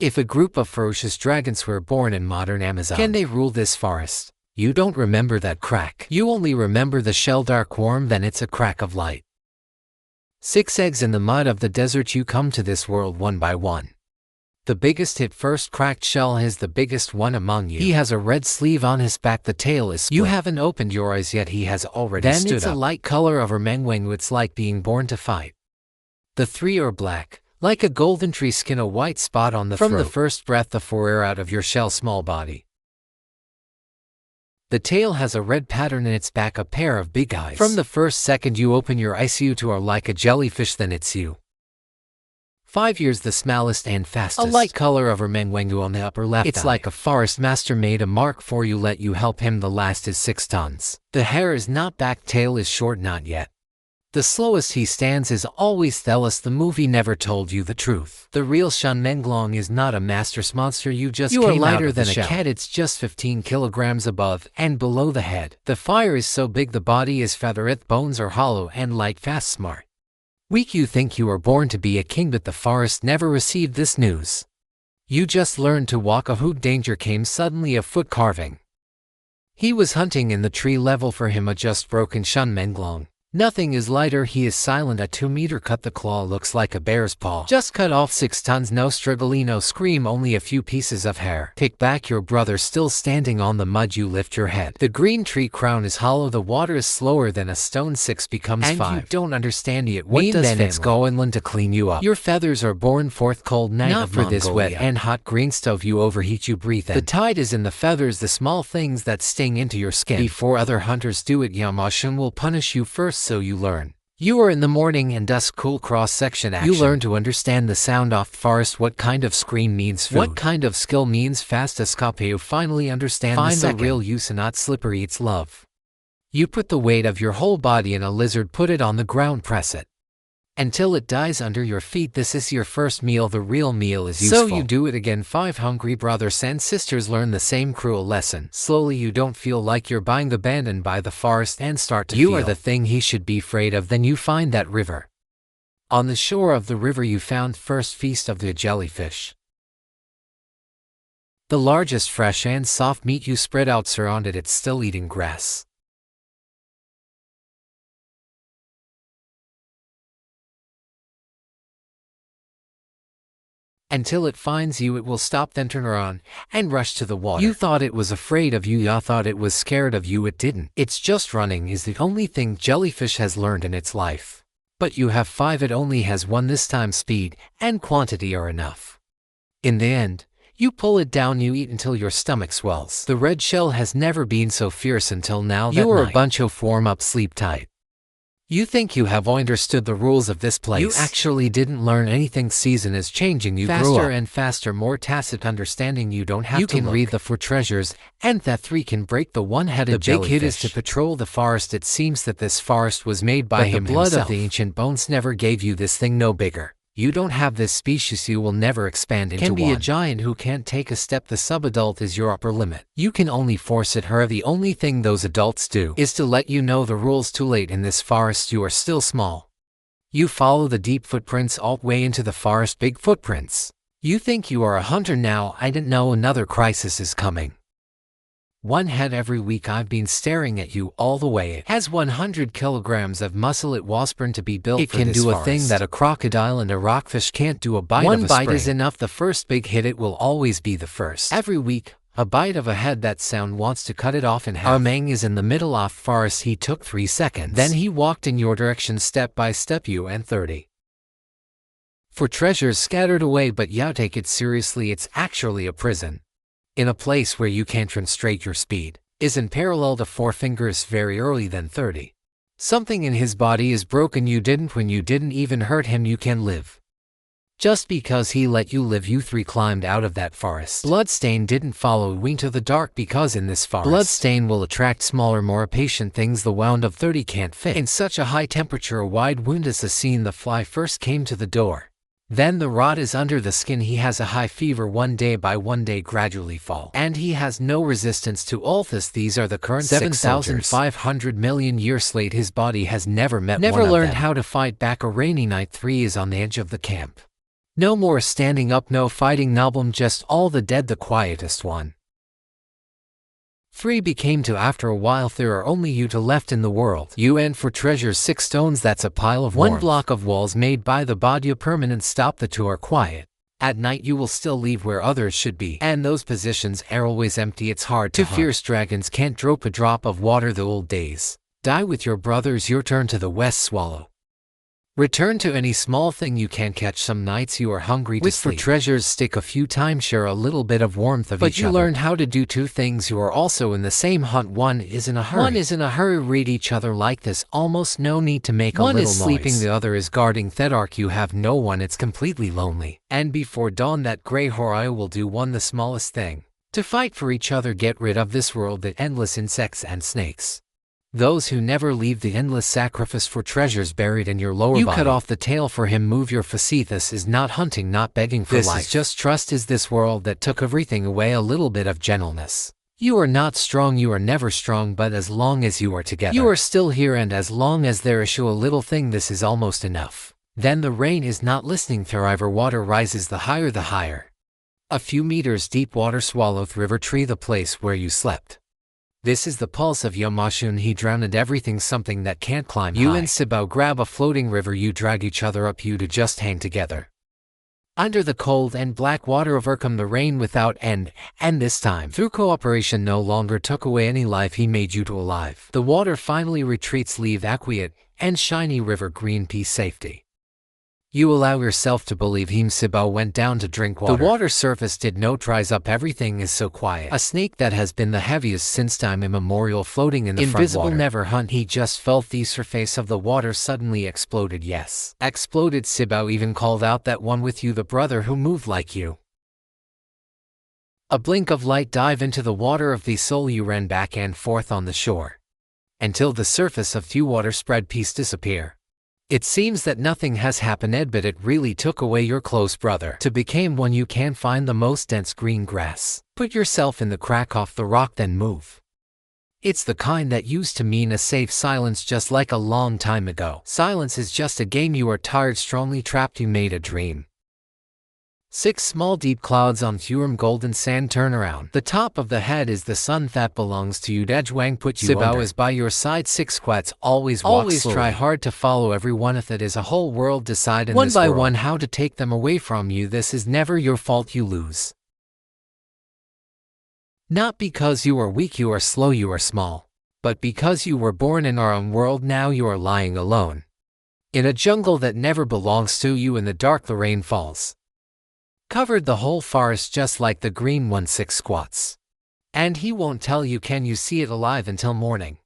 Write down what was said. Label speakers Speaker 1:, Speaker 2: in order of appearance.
Speaker 1: If a group of ferocious dragons were born in modern Amazon, can they rule this forest? You don't remember that crack. You only remember the shell dark worm, then it's a crack of light. 6 eggs in the mud of the desert. You come to this world one by one. The biggest hit first. Cracked shell is the biggest one among you. He has a red sleeve on his back. The tail is split. You haven't opened your eyes yet. He has already stood up. Then it's a light color of Ermengwang. It's like being born to fight. The 3 are black, like a golden tree skin, a white spot on the throat. From the first breath, the 4 air out of your shell small body. The tail has a red pattern in its back, a pair of big eyes. From the first second you open your eyes, you two are like a jellyfish, then it's you. 5 years, the smallest and fastest. A light color of Ermengwang on the upper left. It's like a forest master made a mark for you, let you help him. The last is 6 tons. The hair is not back, tail is short, not yet. The slowest he stands is always Thelis. The movie never told you the truth. The real Shenmenglong is not a master's monster. You are lighter than a cat. It's just 15 kilograms above and below the head. The fire is so big, the body is feathereth, bones are hollow and light, fast, smart. Weak, you think you were born to be a king, but the forest never received this news. You just learned to walk. A hoot, danger came suddenly, a foot carving. He was hunting in the tree level. For him a just broken Shenmenglong. Nothing is lighter, he is silent. A 2-meter cut, the claw looks like a bear's paw. Just cut off 6 tons, no struggle, no scream, only a few pieces of hair. Pick back your brother still standing on the mud. You lift your head. The green tree crown is hollow, the water is slower than a stone. 6 becomes 5. And you don't understand yet. What does then it's go inland to clean you up. Your feathers are born forth cold night. Not for this wet and hot green stove. You overheat, you breathe in. The tide is in the feathers, the small things that sting into your skin. Before other hunters do it, Yamashin will punish you first. So you learn. You are in the morning and dusk, cool cross-section action. You learn to understand the sound off forest, what kind of scream means food, what kind of skill means fast escape. You finally understand the real use and not slippery, it's love. You put the weight of your whole body in a lizard, put it on the ground, press it until it dies under your feet. This is your first meal, the real meal is useful. So you do it again. 5 hungry brothers and sisters learn the same cruel lesson. Slowly you don't feel like you're being abandoned by the forest and start to feel you are the thing he should be afraid of. Then you find that river. On the shore of the river you found first feast of the jellyfish. The largest fresh and soft meat. You spread out surrounded it, still eating grass. Until it finds you, it will stop, then turn around and rush to the water. You thought it was afraid of you, you thought it was scared of you. It didn't. It's just running is the only thing jellyfish has learned in its life. But you have 5, it only has 1. This time speed and quantity are enough. In the end, you pull it down, you eat until your stomach swells. The red shell has never been so fierce until now. You are a bunch of warm up, sleep tight. You think you have understood the rules of this place. You actually didn't learn anything. Season is changing. You grow faster and faster, more tacit understanding. You don't have to look. You can read the 4 treasures, and that 3 can break the one-headed jellyfish. The big hit is to patrol the forest. It seems that this forest was made by him himself. The blood of the ancient bones never gave you this thing no bigger. You don't have this species, you will never expand into one. Can be a giant who can't take a step. The subadult is your upper limit. You can only force it. Her, the only thing those adults do is to let you know the rules. Too late. In this forest you are still small. You follow the deep footprints all the way into the forest. Big footprints. You think you are a hunter now. I didn't know another crisis is coming. 1 head every week. I've been staring at you all the way. It has 100 kilograms of muscle. It was born to be built for this forest. It can do a thing that a crocodile and a rockfish can't do. A bite of a spring. 1 bite is enough. The first big hit, it will always be the first. Every week, a bite of a head. That sound wants to cut it off in half. Ermeng is in the middle of forest. He took 3 seconds. Then he walked in your direction step by step. You and 30. For treasures scattered away, but you take it seriously. It's actually a prison. In a place where you can't constrain your speed, is in parallel to 4 fingers very early. Then 30. Something in his body is broken. You didn't when you didn't even hurt him. You can live. Just because he let you live. You 3 climbed out of that forest. Bloodstain didn't follow you into the dark because in this forest, bloodstain will attract smaller, more patient things. The wound of 30 can't fit in such a high temperature. A wide wound is a scene. The fly first came to the door. Then the rot is under the skin. He has a high fever. 1 day by 1 day gradually fall. And he has no resistance to all this. These are the current 7,500 million years late. His body has never met one of them. Never learned how to fight back. A rainy night. 3 is on the edge of the camp. No more standing up, no fighting noblem, just all the dead, the quietest one. 3 became 2 after a while, there are only you two left in the world. You and for treasures 6 stones, that's a pile of 1 block of walls made by the Badia permanent stop, the 2 are quiet. At night you will still leave where others should be, and those positions are always empty, it's hard to hunt. Fierce dragons can't drop a drop of water, the old days. Die with your brothers, your turn to the west, swallow. Return to any small thing you can catch, some nights you are hungry to sleep. For treasures stick a few times, share a little bit of warmth of each other. But you learned how to do 2 things, you are also in the same hunt, one is in a hurry. Read each other like this, almost no need to make a little noise. One is sleeping, the other is guarding. Thedark, you have no one, it's completely lonely. And before dawn that grey horai will do one the smallest thing. To fight for each other, get rid of this world, the endless insects and snakes. Those who never leave, the endless sacrifice for treasures buried in your lower body. You cut off the tail for him, move your facet. This is not hunting, not begging for life. This is just trust, is this world that took everything away, a little bit of gentleness. You are not strong, you are never strong, but as long as you are together, you are still here, and as long as there issue a little thing, this is almost enough. Then the rain is not listening, thriver water rises, the higher the higher. A few meters deep water, swallowed river tree, the place where you slept. This is the pulse of Yamashun, he drowned everything, something that can't climb high. You and Sibao grab a floating river, you drag each other up, you two just hang together. Under the cold and black water of Urkham, the rain without end, and this time, through cooperation, no longer took away any life, he made you two alive. The water finally retreats, leave aquate and shiny river green, peace, safety. You allow yourself to believe him. Sibao went down to drink water. The water surface did not dries up, everything is so quiet. A snake that has been the heaviest since time immemorial floating in the invisible front water. Never hunt, he just felt the surface of the water suddenly exploded. Yes, exploded. Sibao even called out that one with you, the brother who moved like you. A blink of light, dive into the water of the soul, you ran back and forth on the shore. Until the surface of few water spread, peace disappear. It seems that nothing has happened, but it really took away your close brother. To become one, you can find the most dense green grass. Put yourself in the crack off the rock, then move. It's the kind that used to mean a safe silence, just like a long time ago. Silence is just a game, you are tired, strongly trapped, you made a dream. 6 small deep clouds on Thurum golden sand, turn around. The top of the head is the sun that belongs to you. Dejwang put you Sibao under. Is by your side. 6 squats, always slowly. Try hard to follow everyone, if it is a whole world, decide in one this by world. One how to take them away from you. This is never your fault, you lose. Not because you are weak, you are slow, you are small, but because you were born in our own world. Now you are lying alone in a jungle that never belongs to you. In the dark the rain falls, covered the whole forest just like the green one. 6 squats. And he won't tell you, can you see it alive until morning.